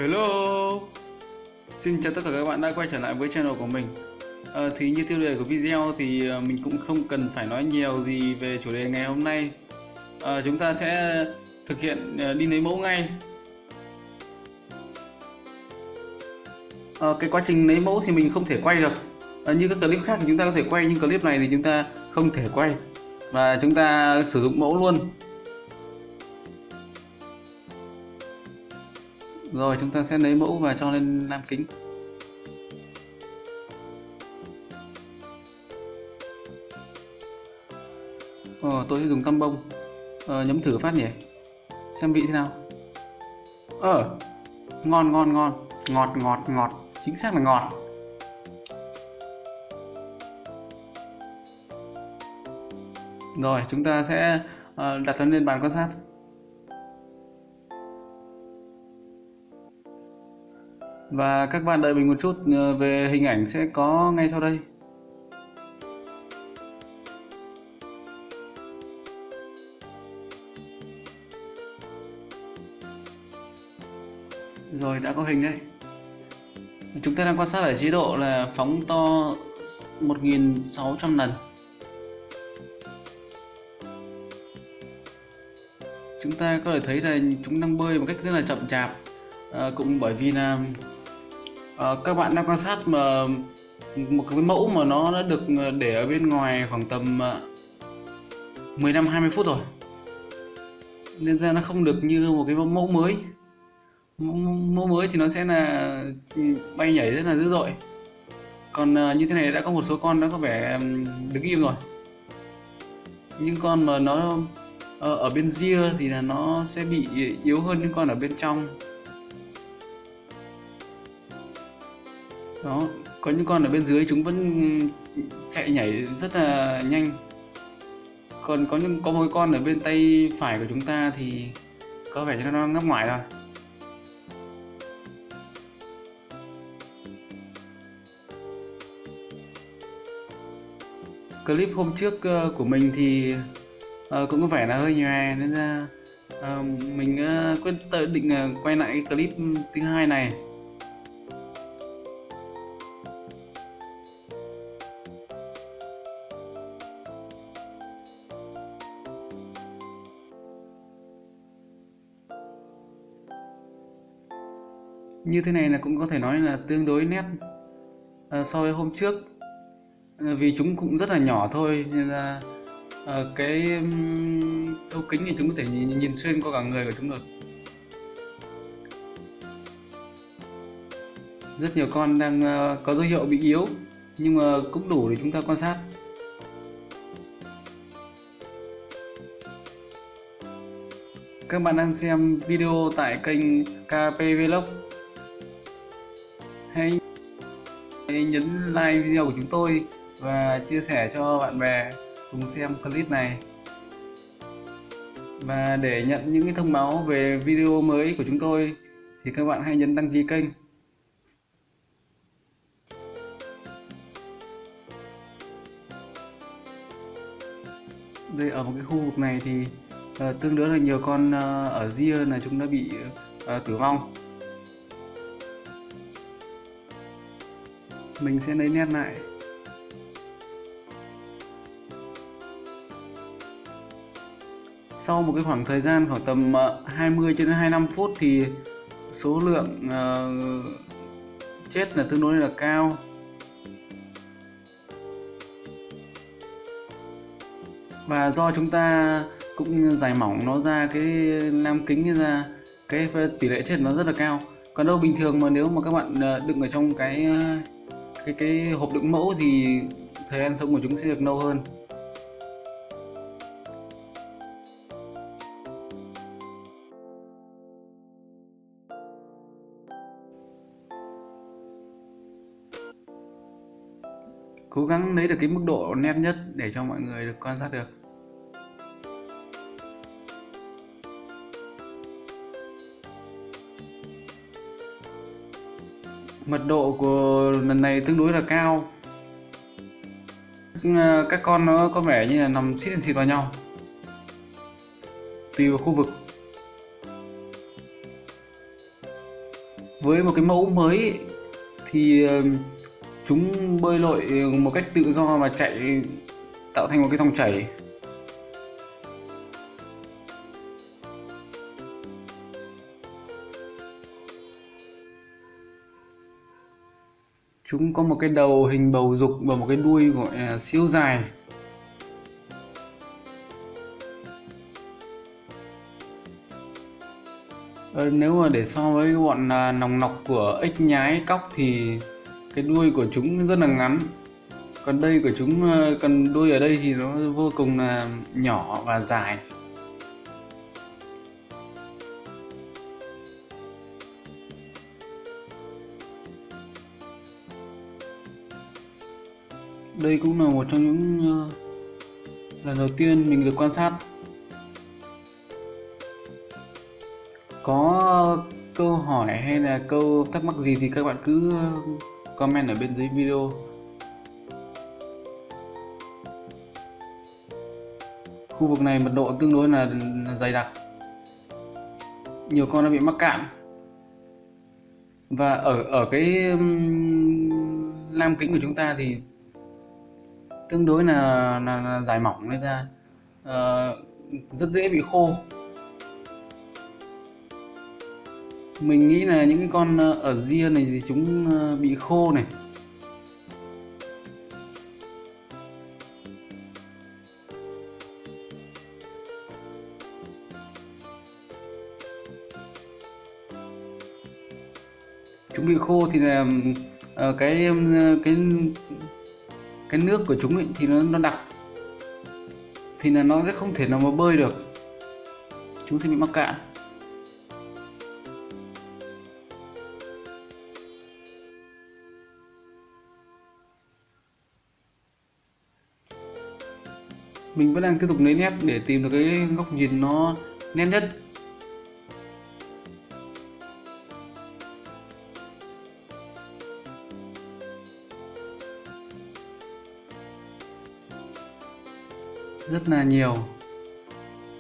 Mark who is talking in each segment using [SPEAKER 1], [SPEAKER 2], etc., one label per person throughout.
[SPEAKER 1] Hello, xin chào tất cả các bạn đã quay trở lại với channel của mình. Thì như tiêu đề của video thì mình cũng không cần phải nói nhiều gì về chủ đề ngày hôm nay. Chúng ta sẽ thực hiện đi lấy mẫu ngay. Cái quá trình lấy mẫu thì mình không thể quay được. Như các clip khác thì chúng ta có thể quay, nhưng clip này thì chúng ta không thể quay và chúng ta sử dụng mẫu luôn. Rồi chúng ta sẽ lấy mẫu và cho lên lam kính. Tôi sẽ dùng tăm bông, nhấm thử phát nhỉ, xem vị thế nào. Ngon ngon ngon, ngọt, chính xác là ngọt. Rồi chúng ta sẽ đặt nó lên bàn quan sát. Và các bạn đợi mình một chút, về hình ảnh sẽ có ngay sau đây. Rồi đã có hình đấy. Chúng ta đang quan sát ở chế độ là phóng to 1600 lần. Chúng ta có thể thấy là chúng đang bơi một cách rất là chậm chạp, cũng bởi vì là các bạn đang quan sát mà một cái mẫu mà nó đã được để ở bên ngoài khoảng tầm 15-20 phút rồi, nên ra nó không được như một cái mẫu mới. Mẫu mới thì nó sẽ là bay nhảy rất là dữ dội, còn như thế này đã có một số con nó có vẻ đứng im rồi. Những con mà nó ở bên ria thì là nó sẽ bị yếu hơn những con ở bên trong. Đó, có những con ở bên dưới chúng vẫn chạy nhảy rất là nhanh, còn có một cái con ở bên tay phải của chúng ta thì có vẻ như nó ngấp ngoài rồi. Clip hôm trước của mình thì cũng có vẻ là hơi nhòe, nên ra mình quyết định quay lại cái clip thứ hai này. Như thế này là cũng có thể nói là tương đối nét so với hôm trước, vì chúng cũng rất là nhỏ thôi, nên là cái thấu kính thì chúng có thể nhìn xuyên qua cả người của chúng được. Rất nhiều con đang có dấu hiệu bị yếu, nhưng mà cũng đủ để chúng ta quan sát. Các bạn đang xem video tại kênh KP Vlog. Hãy nhấn like video của chúng tôi và chia sẻ cho bạn bè cùng xem clip này. Và để nhận những cái thông báo về video mới của chúng tôi thì các bạn hãy nhấn đăng ký kênh. Đây, ở một cái khu vực này thì tương đối là nhiều con ở ria là chúng đã bị tử vong. Mình sẽ lấy nét lại. Sau một cái khoảng thời gian khoảng tầm 20 cho đến 25 phút thì số lượng chết là tương đối là cao. Và do chúng ta cũng giải mỏng nó ra, cái lam kính ra, cái tỷ lệ chết nó rất là cao. Còn đâu bình thường mà nếu mà các bạn đựng ở trong cái hộp đựng mẫu thì thời gian sống của chúng sẽ được lâu hơn. Cố gắng lấy được cái mức độ nét nhất để cho mọi người được quan sát được. Mật độ của lần này tương đối là cao. Các con nó có vẻ như là nằm xít vào nhau, tùy vào khu vực. Với một cái mẫu mới ấy, thì chúng bơi lội một cách tự do và chạy tạo thành một cái dòng chảy. Chúng có một cái đầu hình bầu dục và một cái đuôi gọi là siêu dài. Nếu mà để so với bọn nòng nọc của ếch nhái cóc thì cái đuôi của chúng rất là ngắn. Còn đây của chúng, còn đuôi ở đây thì nó vô cùng là nhỏ và dài. Đây cũng là một trong những lần đầu tiên mình được quan sát. Có câu hỏi hay là câu thắc mắc gì thì các bạn cứ comment ở bên dưới video. Khu vực này mật độ tương đối là dày đặc. Nhiều con đã bị mắc cạn. Và ở cái lam kính của chúng ta thì tương đối là dài mỏng nên ra rất dễ bị khô. Mình nghĩ là những cái con ở ria này thì chúng bị khô này. Chúng bị khô thì là cái nước của chúng ấy, thì nó đặc, thì là nó sẽ không thể nào mà bơi được, chúng sẽ bị mắc cạn. Mình vẫn đang tiếp tục lấy nét để tìm được cái góc nhìn nó nét nhất. Rất là nhiều.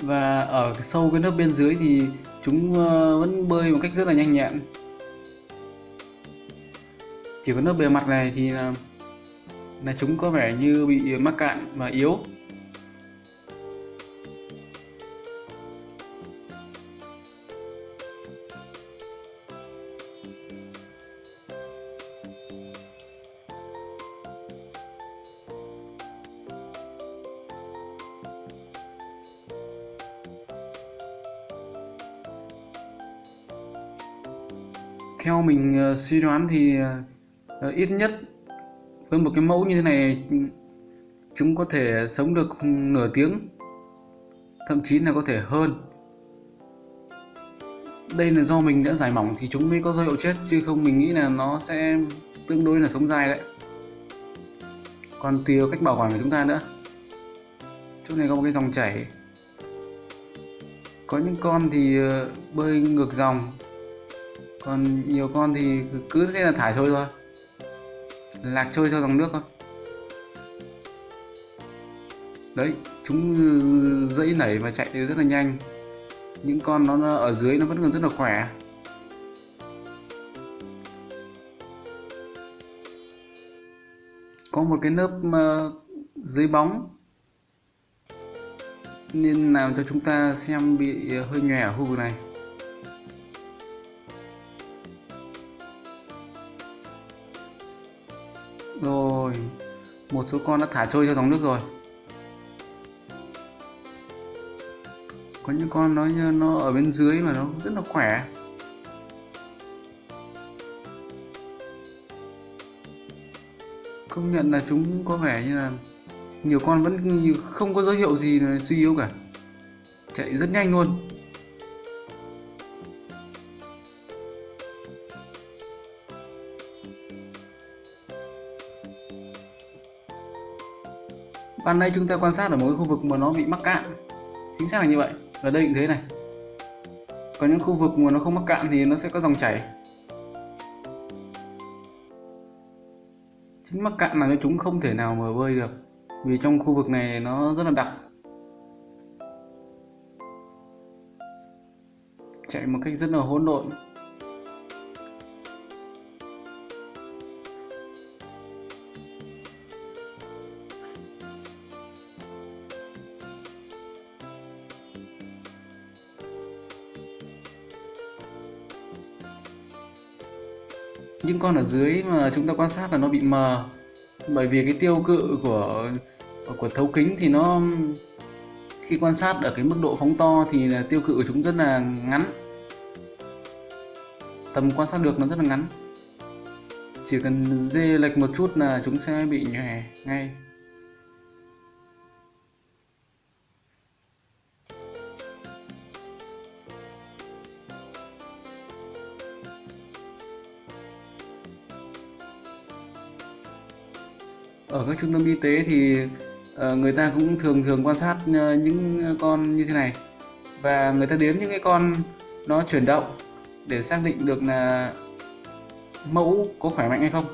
[SPEAKER 1] Và ở sâu cái lớp bên dưới thì chúng vẫn bơi một cách rất là nhanh nhẹn. Chỉ có lớp bề mặt này thì là chúng có vẻ như bị mắc cạn và yếu. Theo mình suy đoán thì ít nhất với một cái mẫu như thế này chúng có thể sống được nửa tiếng, thậm chí là có thể hơn. Đây là do mình đã giải mỏng thì chúng mới có dấu hiệu chết, chứ không mình nghĩ là nó sẽ tương đối là sống dai đấy. Còn tùy vào cách bảo quản của chúng ta nữa. Chỗ này có một cái dòng chảy. Có những con thì bơi ngược dòng, còn nhiều con thì cứ thế là thả trôi thôi, lạc trôi theo dòng nước thôi. Đấy, chúng dãy nảy và chạy rất là nhanh. Những con nó ở dưới nó vẫn còn rất là khỏe. Có một cái lớp dưới bóng nên làm cho chúng ta xem bị hơi nhòe ở khu vực này. Rồi, một số con đã thả trôi theo dòng nước rồi. Có những con nó ở bên dưới mà nó rất là khỏe. Công nhận là chúng có vẻ như là nhiều con vẫn không có dấu hiệu gì là suy yếu cả, chạy rất nhanh luôn. Ban nãy chúng ta quan sát ở một cái khu vực mà nó bị mắc cạn, chính xác là như vậy, và đây cũng thế này. Còn những khu vực mà nó không mắc cạn thì nó sẽ có dòng chảy. Chính mắc cạn là cho chúng không thể nào mà bơi được, vì trong khu vực này nó rất là đặc, chạy một cách rất là hỗn độn. những con ở dưới mà chúng ta quan sát là nó bị mờ, bởi vì cái tiêu cự của thấu kính thì nó khi quan sát ở cái mức độ phóng to thì là tiêu cự của chúng rất là ngắn, tầm quan sát được nó rất là ngắn, chỉ cần dê lệch một chút là chúng sẽ bị nhòe ngay. Ở các trung tâm y tế thì người ta cũng thường thường quan sát những con như thế này, và người ta đếm những cái con nó chuyển động để xác định được là mẫu có khỏe mạnh hay không.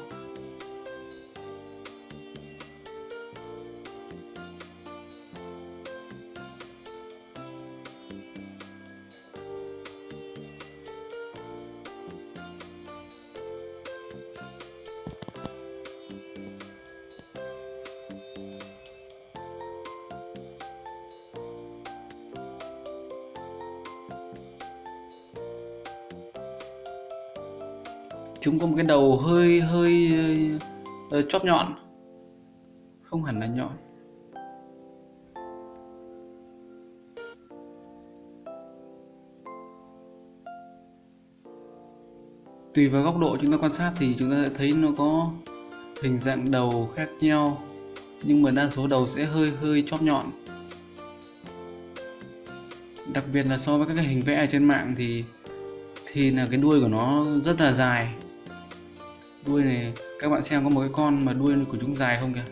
[SPEAKER 1] Chúng có một cái đầu hơi hơi chóp nhọn, không hẳn là nhọn. Tùy vào góc độ chúng ta quan sát thì chúng ta sẽ thấy nó có hình dạng đầu khác nhau, nhưng mà đa số đầu sẽ hơi hơi chóp nhọn. Đặc biệt là so với các cái hình vẽ ở trên mạng thì là cái đuôi của nó rất là dài. Đuôi này các bạn xem có một cái con mà đuôi của chúng dài không kìa.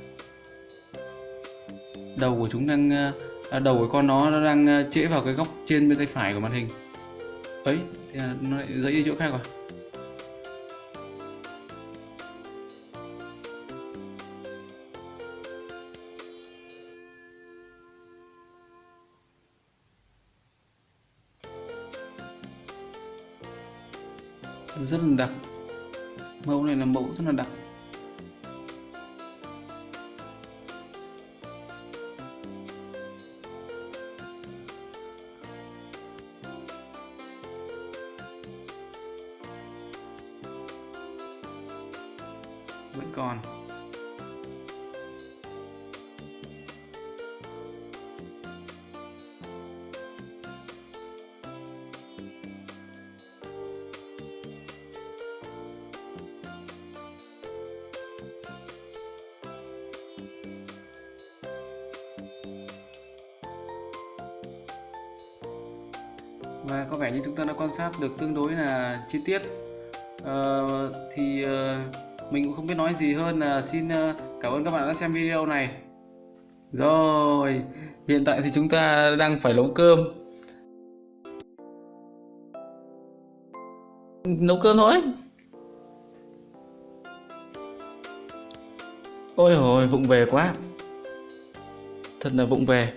[SPEAKER 1] Đầu của chúng đang đầu của con nó đang chĩa vào cái góc trên bên tay phải của màn hình. Ấy thì nó lại dẫy đi chỗ khác rồi. Rất là đặc. Mẫu này là mẫu rất là đặc. Vẫn còn. Và có vẻ như chúng ta đã quan sát được tương đối là chi tiết. Mình cũng không biết nói gì hơn là xin cảm ơn các bạn đã xem video này. Rồi, hiện tại thì chúng ta đang phải nấu cơm. Nấu cơm thôi. Ôi hồi vụng về quá. Thật là vụng về.